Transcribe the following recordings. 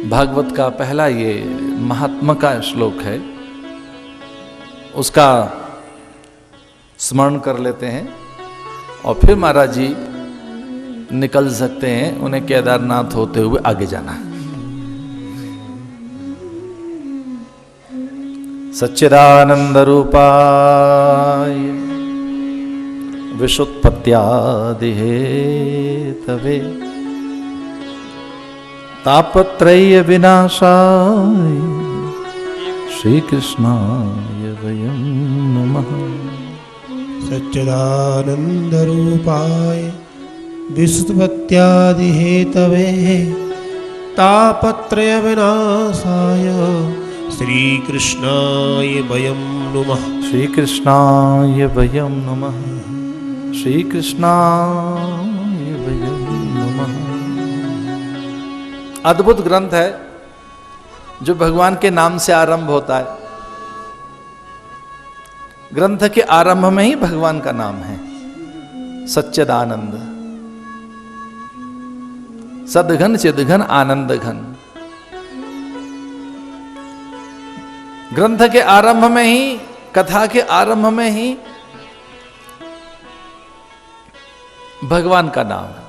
भागवत का पहला ये महात्मा का श्लोक है, उसका स्मरण कर लेते हैं और फिर महाराज जी निकल सकते हैं, उन्हें केदारनाथ होते हुए आगे जाना है। सच्चिदानंद रूपाय विशुत्पत्त्यादि हेतवे तापत्रय विनाशाय श्री कृष्णाय वयं नमः। सच्चिदानंद रूपाय विशुत्पत्त्यादि हेतवे तापत्रय विनाशाय श्री कृष्णाय वयं नमः। श्री कृष्णाय वयं नमः। श्री कृष्णाय वयं नमः। अद्भुत ग्रंथ है जो भगवान के नाम से आरंभ होता है। ग्रंथ के आरंभ में ही भगवान का नाम है सच्चिदानंद, सदघन चिदघन आनंद घन। ग्रंथ के आरंभ में ही, कथा के आरंभ में ही भगवान का नाम है।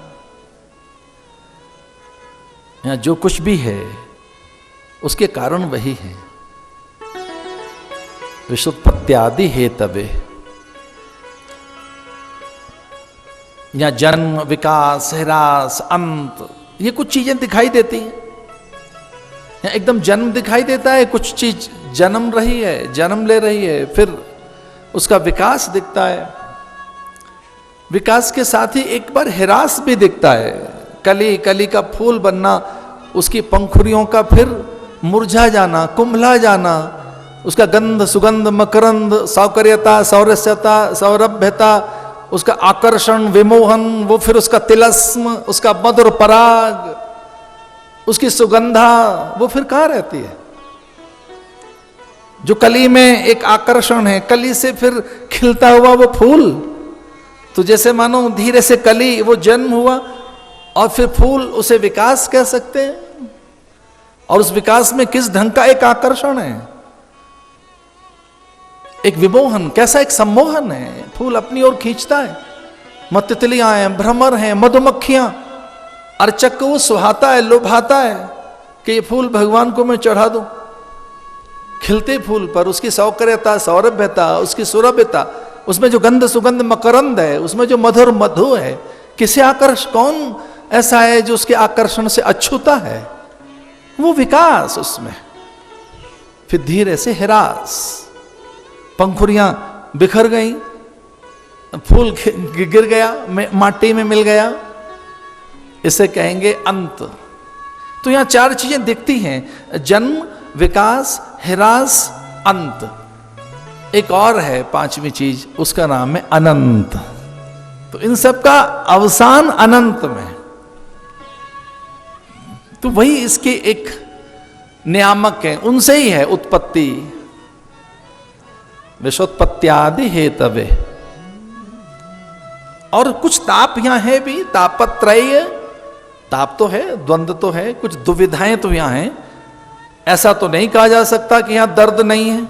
यहां जो कुछ भी है उसके कारण वही है। विशुत्पत्त्यादि हेतवे, यहां जन्म, विकास, ह्रास, अंत, ये कुछ चीजें दिखाई देती हैं। यहां एकदम जन्म दिखाई देता है, कुछ चीज जन्म रही है, जन्म ले रही है, फिर उसका विकास दिखता है। विकास के साथ ही एक बार ह्रास भी दिखता है। कली, कली का फूल बनना, उसकी पंखुड़ियों का फिर मुरझा जाना, कुंभला जाना, उसका गंध, सुगंध, मकरंद, सौकर्यता, सौरस्यता, सौरभ्यता, उसका आकर्षण, विमोहन, वो फिर उसका तिलस्म, उसका मधुर पराग, उसकी सुगंधा, वो फिर कहाँ रहती है? जो कली में एक आकर्षण है, कली से फिर खिलता हुआ वो फूल, तो जैसे मानो धीरे से कली वो जन्म हुआ और फिर फूल, उसे विकास कह सकते हैं। और उस विकास में किस ढंग का एक आकर्षण है, एक विमोहन, कैसा एक सम्मोहन है। फूल अपनी ओर खींचता है, तितलियां हैं, भ्रमर हैं, मधुमक्खियां, अर्चक को वो सुहाता है, लुभाता है कि ये फूल भगवान को मैं चढ़ा दूं। खिलते फूल पर उसकी सौकर्यता, सौरभ्यता, उसकी सुरभ्यता, उसमें जो गंध, सुगंध, मकरंद है, उसमें जो मधुर मधु है, किसे आकर्षण, कौन ऐसा है जो उसके आकर्षण से अछूता है? वो विकास उसमें। फिर धीरे से ह्रास, पंखुड़ियां बिखर गई, फूल गिर गया, माटी में मिल गया, इसे कहेंगे अंत। तो यहां चार चीजें दिखती हैं, जन्म, विकास, ह्रास, अंत। एक और है पांचवी चीज, उसका नाम है अनंत। तो इन सब का अवसान अनंत में, तो वही इसके एक नियामक है, उनसे ही है उत्पत्ति। विशुत्पत्त्यादि हेतवे। और कुछ ताप यहां है भी, तापत्रय, ताप तो है, द्वंद्व तो है, कुछ दुविधाएं तो यहां हैं। ऐसा तो नहीं कहा जा सकता कि यहां दर्द नहीं है।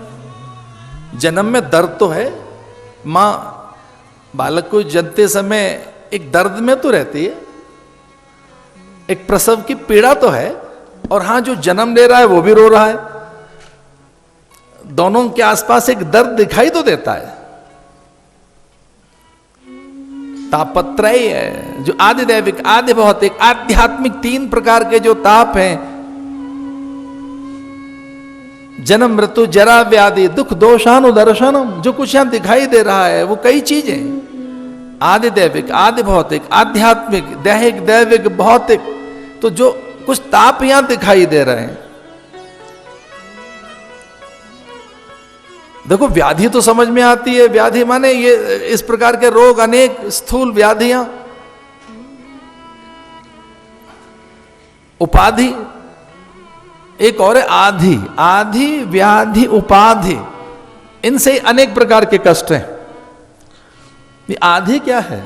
जन्म में दर्द तो है, मां बालक को जन्मते समय एक दर्द में तो रहती है, एक प्रसव की पीड़ा तो है, और हां जो जन्म ले रहा है वो भी रो रहा है। दोनों के आसपास एक दर्द दिखाई तो देता है। तापत्रय है, जो आदि दैविक, आदि भौतिक, आध्यात्मिक, तीन प्रकार के जो ताप हैं, जन्म, मृत्यु, जरा, व्याधि, दुख, दोषानुदर्शनम, जो कुछ यहां दिखाई दे रहा है वो कई चीजें, आदि दैविक, आदि भौतिक, आध्यात्मिक, दैहिक, दैविक, भौतिक, तो जो कुछ ताप यहां दिखाई दे रहे हैं। देखो व्याधि तो समझ में आती है, व्याधि माने ये इस प्रकार के रोग, अनेक स्थूल व्याधियां। उपाधि एक और है आधि, आधि, व्याधि, उपाधि, इनसे अनेक प्रकार के कष्ट हैं। ये आधि क्या है?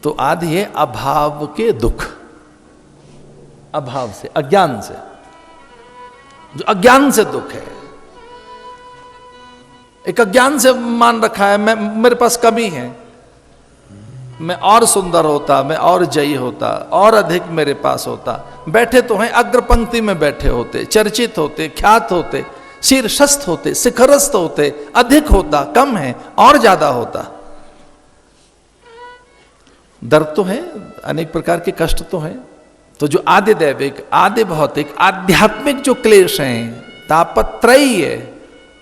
तो आदि है अभाव के दुख। अभाव से, अज्ञान से, जो अज्ञान से दुख है। एक अज्ञान से मान रखा है मैं, मेरे पास कमी है, मैं और सुंदर होता, मैं और जयी होता, और अधिक मेरे पास होता। बैठे तो हैं, अग्र पंक्ति में बैठे होते, चर्चित होते, ख्यात होते, शीर्षस्थ होते, शिखरस्थ होते, अधिक होता, कम है और ज्यादा होता। दर्द तो है, अनेक प्रकार के कष्ट तो है। तो जो आदि दैविक, आदि भौतिक, आध्यात्मिक जो क्लेश हैं, तापत्रयी है,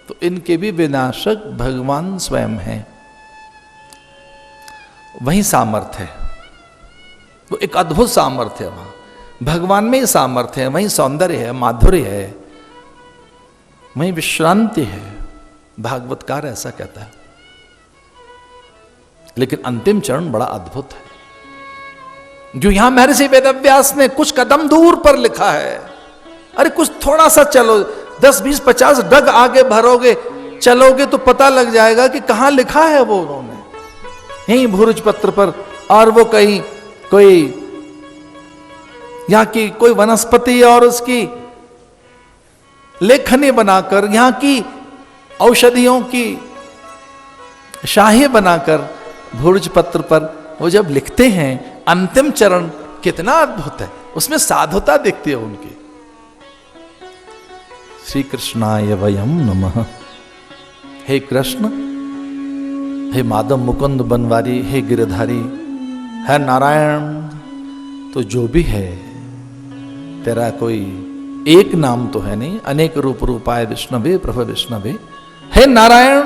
तो इनके भी विनाशक भगवान स्वयं हैं। वही सामर्थ्य है, वो एक अद्भुत सामर्थ्य है। वहां भगवान में ही सामर्थ्य है, वही सौंदर्य है, माधुर्य है, वही विश्रांति है। भागवतकार ऐसा कहता है। लेकिन अंतिम चरण बड़ा अद्भुत है, जो यहां महर्षि वेदव्यास ने कुछ कदम दूर पर लिखा है। अरे कुछ थोड़ा सा चलो, 10, 20, 50 डग आगे भरोगे, चलोगे तो पता लग जाएगा कि कहां लिखा है वो उन्होंने, यहीं भूरुज पत्र पर। और वो कहीं कोई यहां की कोई वनस्पति और उसकी लेखनी बनाकर, यहां की औषधियों की शाही बनाकर भूरुज पत्र पर वो जब लिखते हैं, अंतिम चरण कितना अद्भुत है, उसमें साधुता दिखती है उनकी। श्री कृष्णाय वयम नमः। हे कृष्ण, हे माधव मुकुंद बनवारी, हे गिरधारी, है नारायण, तो जो भी है तेरा कोई एक नाम तो है नहीं, अनेक रूप रूपाय विष्णवे प्रभ विष्णवे। हे नारायण,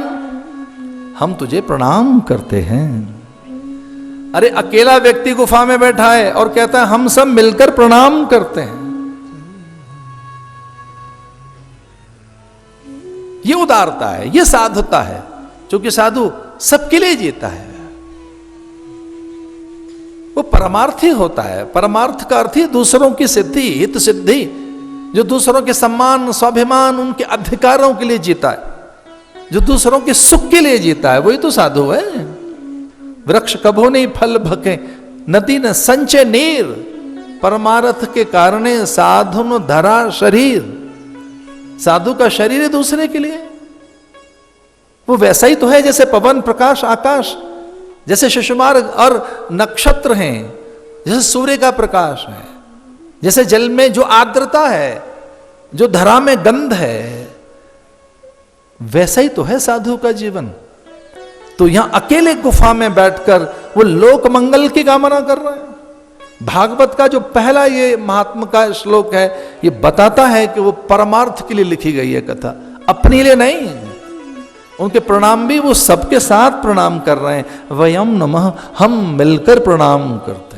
हम तुझे प्रणाम करते हैं। अरे अकेला व्यक्ति गुफा में बैठा है और कहता है हम सब मिलकर प्रणाम करते हैं। ये उदारता है, ये साधुता है, क्योंकि साधु सबके लिए जीता है। वो परमार्थी होता है। परमार्थ का अर्थ ही दूसरों की सिद्धि, हित सिद्धि, जो दूसरों के सम्मान, स्वाभिमान, उनके अधिकारों के लिए जीता है, जो दूसरों के सुख के लिए जीता है, वही तो साधु है। वृक्ष कभो नहीं फल भके, नदी न संचय नीर, परमार्थ के कारणे साधु न धरा शरीर। साधु का शरीर है दूसरे के लिए। वो वैसा ही तो है जैसे पवन, प्रकाश, आकाश, जैसे शिशुमार और नक्षत्र हैं, जैसे सूर्य का प्रकाश है, जैसे जल में जो आर्द्रता है, जो धरा में गंध है, वैसा ही तो है साधु का जीवन। तो यहां अकेले गुफा में बैठकर वो लोक मंगल की कामना कर रहा है। भागवत का जो पहला ये महात्मा का श्लोक है, ये बताता है कि वो परमार्थ के लिए लिखी गई है कथा, अपने लिए नहीं। उनके प्रणाम भी वो सबके साथ प्रणाम कर रहे हैं। वयम नमः, हम मिलकर प्रणाम करते।